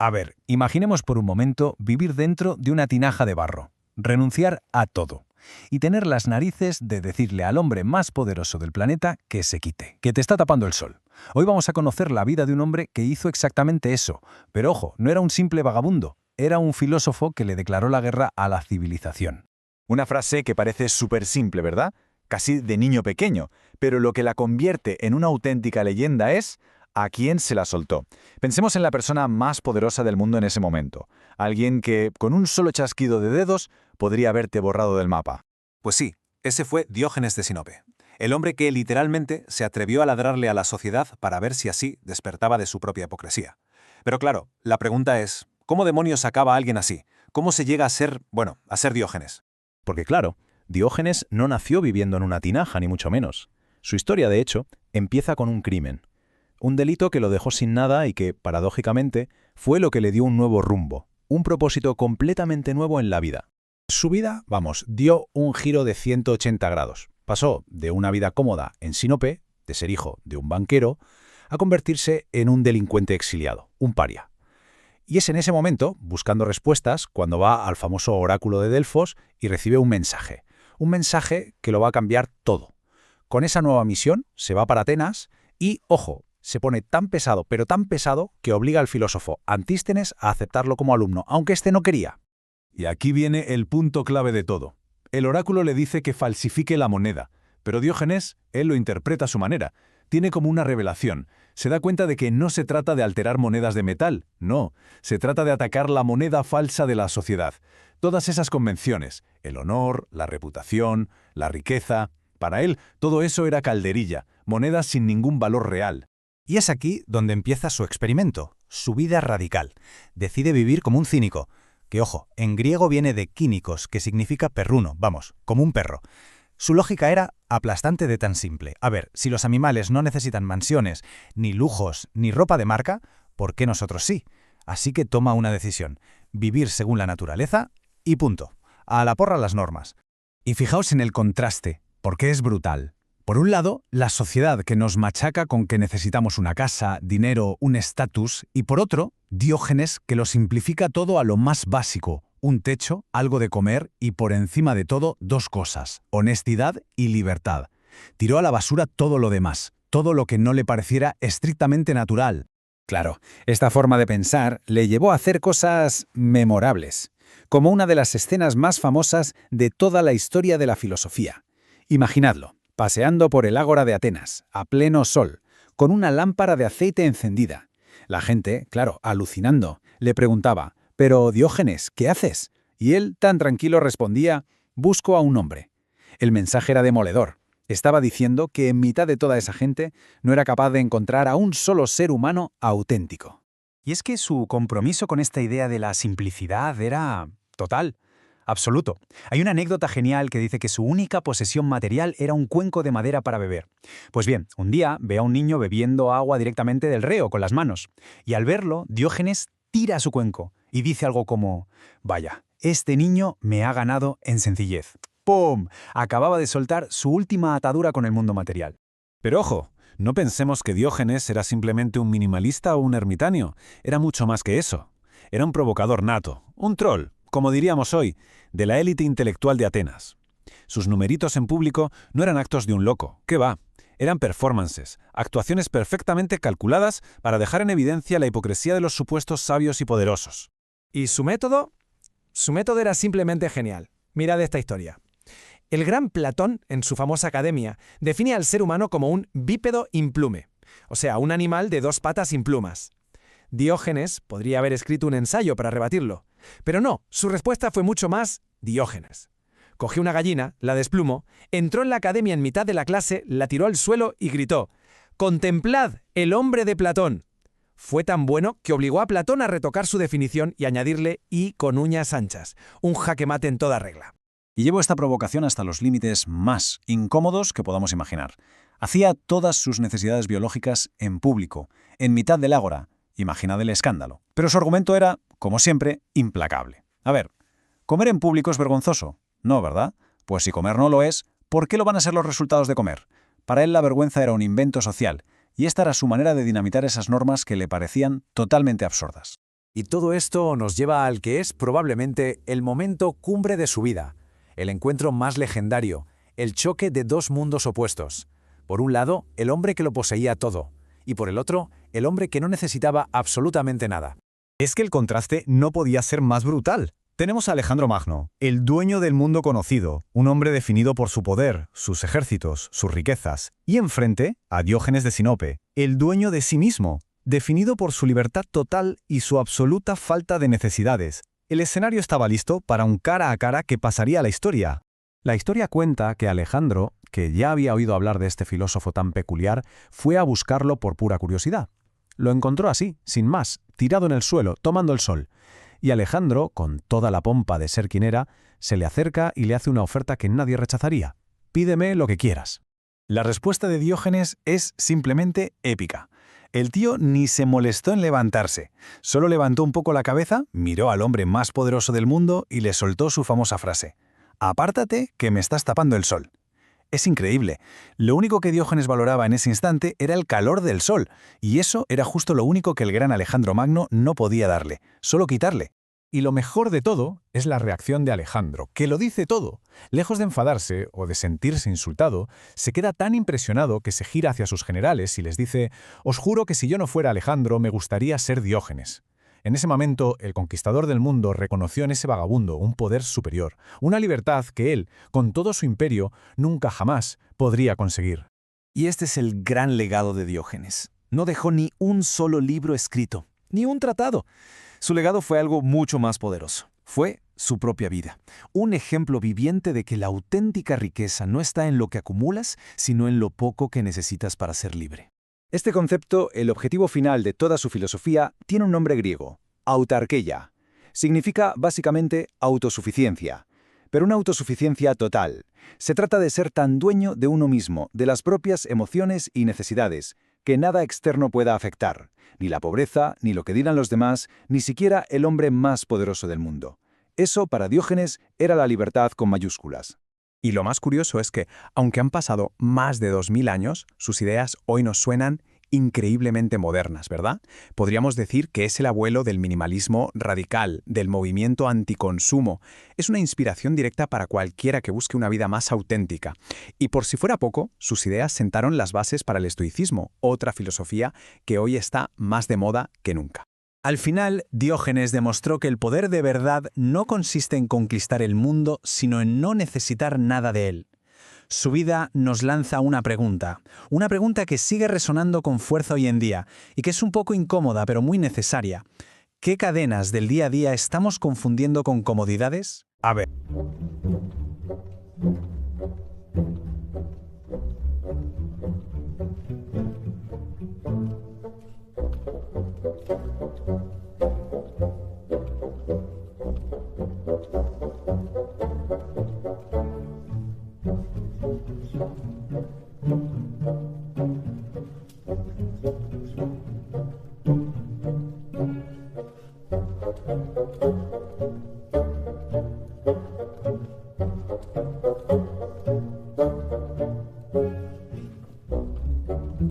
A ver, imaginemos por un momento vivir dentro de una tinaja de barro, renunciar a todo y tener las narices de decirle al hombre más poderoso del planeta que se quite, que te está tapando el sol. Hoy vamos a conocer la vida de un hombre que hizo exactamente eso, pero ojo, no era un simple vagabundo, era un filósofo que le declaró la guerra a la civilización. Una frase que parece súper simple, ¿verdad? Casi de niño pequeño, pero lo que la convierte en una auténtica leyenda es ¿a quién se la soltó? Pensemos en la persona más poderosa del mundo en ese momento, alguien que, con un solo chasquido de dedos, podría haberte borrado del mapa. Pues sí, ese fue Diógenes de Sinope, el hombre que literalmente se atrevió a ladrarle a la sociedad para ver si así despertaba de su propia hipocresía. Pero claro, la pregunta es, ¿cómo demonios acaba alguien así? ¿Cómo se llega a ser, a ser Diógenes? Porque claro, Diógenes no nació viviendo en una tinaja, ni mucho menos. Su historia, de hecho, empieza con un crimen. Un delito que lo dejó sin nada y que, paradójicamente, fue lo que le dio un nuevo rumbo, un propósito completamente nuevo en la vida. Su vida, dio un giro de 180 grados. Pasó de una vida cómoda en Sinope, de ser hijo de un banquero, a convertirse en un delincuente exiliado, un paria. Y es en ese momento, buscando respuestas, cuando va al famoso oráculo de Delfos y recibe un mensaje que lo va a cambiar todo. Con esa nueva misión se va para Atenas y, ojo, se pone tan pesado, pero tan pesado, que obliga al filósofo Antístenes a aceptarlo como alumno, aunque éste no quería. Y aquí viene el punto clave de todo. El oráculo le dice que falsifique la moneda, pero Diógenes, él lo interpreta a su manera. Tiene como una revelación. Se da cuenta de que no se trata de alterar monedas de metal, no. Se trata de atacar la moneda falsa de la sociedad. Todas esas convenciones, el honor, la reputación, la riqueza. Para él, todo eso era calderilla, monedas sin ningún valor real. Y es aquí donde empieza su experimento, su vida radical. Decide vivir como un cínico, que ojo, en griego viene de kínikos, que significa perruno, como un perro. Su lógica era aplastante de tan simple. A ver, si los animales no necesitan mansiones, ni lujos, ni ropa de marca, ¿por qué nosotros sí? Así que toma una decisión, vivir según la naturaleza y punto. A la porra las normas. Y fijaos en el contraste, porque es brutal. Por un lado, la sociedad que nos machaca con que necesitamos una casa, dinero, un estatus, y por otro, Diógenes que lo simplifica todo a lo más básico, un techo, algo de comer y por encima de todo dos cosas, honestidad y libertad. Tiró a la basura todo lo demás, todo lo que no le pareciera estrictamente natural. Claro, esta forma de pensar le llevó a hacer cosas memorables, como una de las escenas más famosas de toda la historia de la filosofía. Imaginadlo, paseando por el ágora de Atenas, a pleno sol, con una lámpara de aceite encendida. La gente, claro, alucinando, le preguntaba, «Pero, Diógenes, ¿qué haces?» Y él, tan tranquilo, respondía, «Busco a un hombre». El mensaje era demoledor. Estaba diciendo que en mitad de toda esa gente no era capaz de encontrar a un solo ser humano auténtico. Y es que su compromiso con esta idea de la simplicidad era total, absoluto. Hay una anécdota genial que dice que su única posesión material era un cuenco de madera para beber. Pues bien, un día ve a un niño bebiendo agua directamente del reo con las manos. Y al verlo, Diógenes tira su cuenco y dice algo como, «Vaya, este niño me ha ganado en sencillez». ¡Pum! Acababa de soltar su última atadura con el mundo material. Pero ojo, no pensemos que Diógenes era simplemente un minimalista o un ermitaño. Era mucho más que eso. Era un provocador nato, un troll, como diríamos hoy, de la élite intelectual de Atenas. Sus numeritos en público no eran actos de un loco, ¿qué va? Eran performances, actuaciones perfectamente calculadas para dejar en evidencia la hipocresía de los supuestos sabios y poderosos. ¿Y su método? Su método era simplemente genial. Mirad esta historia. El gran Platón, en su famosa academia, define al ser humano como un bípedo implume, o sea, un animal de dos patas sin plumas. Diógenes podría haber escrito un ensayo para rebatirlo, pero no, su respuesta fue mucho más Diógenes. Cogió una gallina, la desplumó, entró en la academia en mitad de la clase, la tiró al suelo y gritó, «¡Contemplad el hombre de Platón!». Fue tan bueno que obligó a Platón a retocar su definición y añadirle «y con uñas anchas», un jaque mate en toda regla. Y llevó esta provocación hasta los límites más incómodos que podamos imaginar. Hacía todas sus necesidades biológicas en público, en mitad del ágora. Imaginad el escándalo. Pero su argumento era, como siempre, implacable. A ver, ¿comer en público es vergonzoso? No, ¿verdad? Pues si comer no lo es, ¿por qué lo van a ser los resultados de comer? Para él la vergüenza era un invento social, y esta era su manera de dinamitar esas normas que le parecían totalmente absurdas. Y todo esto nos lleva al que es probablemente el momento cumbre de su vida, el encuentro más legendario, el choque de dos mundos opuestos. Por un lado, el hombre que lo poseía todo, y por el otro, el hombre que no necesitaba absolutamente nada. Es que el contraste no podía ser más brutal. Tenemos a Alejandro Magno, el dueño del mundo conocido, un hombre definido por su poder, sus ejércitos, sus riquezas, y enfrente a Diógenes de Sinope, el dueño de sí mismo, definido por su libertad total y su absoluta falta de necesidades. El escenario estaba listo para un cara a cara que pasaría a la historia. La historia cuenta que Alejandro, que ya había oído hablar de este filósofo tan peculiar, fue a buscarlo por pura curiosidad. Lo encontró así, sin más, tirado en el suelo, tomando el sol. Y Alejandro, con toda la pompa de ser quien era, se le acerca y le hace una oferta que nadie rechazaría. «Pídeme lo que quieras». La respuesta de Diógenes es simplemente épica. El tío ni se molestó en levantarse. Solo levantó un poco la cabeza, miró al hombre más poderoso del mundo y le soltó su famosa frase: «Apártate, que me estás tapando el sol». Es increíble. Lo único que Diógenes valoraba en ese instante era el calor del sol, y eso era justo lo único que el gran Alejandro Magno no podía darle, solo quitarle. Y lo mejor de todo es la reacción de Alejandro, que lo dice todo. Lejos de enfadarse o de sentirse insultado, se queda tan impresionado que se gira hacia sus generales y les dice: «Os juro que si yo no fuera Alejandro me gustaría ser Diógenes». En ese momento, el conquistador del mundo reconoció en ese vagabundo un poder superior, una libertad que él, con todo su imperio, nunca jamás podría conseguir. Y este es el gran legado de Diógenes. No dejó ni un solo libro escrito, ni un tratado. Su legado fue algo mucho más poderoso. Fue su propia vida. Un ejemplo viviente de que la auténtica riqueza no está en lo que acumulas, sino en lo poco que necesitas para ser libre. Este concepto, el objetivo final de toda su filosofía, tiene un nombre griego: autarkeia. Significa básicamente autosuficiencia, pero una autosuficiencia total. Se trata de ser tan dueño de uno mismo, de las propias emociones y necesidades, que nada externo pueda afectar, ni la pobreza, ni lo que dirán los demás, ni siquiera el hombre más poderoso del mundo. Eso, para Diógenes, era la libertad con mayúsculas. Y lo más curioso es que, aunque han pasado más de 2000 años, sus ideas hoy nos suenan increíblemente modernas, ¿verdad? Podríamos decir que es el abuelo del minimalismo radical, del movimiento anticonsumo. Es una inspiración directa para cualquiera que busque una vida más auténtica. Y por si fuera poco, sus ideas sentaron las bases para el estoicismo, otra filosofía que hoy está más de moda que nunca. Al final, Diógenes demostró que el poder de verdad no consiste en conquistar el mundo, sino en no necesitar nada de él. Su vida nos lanza una pregunta que sigue resonando con fuerza hoy en día y que es un poco incómoda pero muy necesaria. ¿Qué cadenas del día a día estamos confundiendo con comodidades? A ver.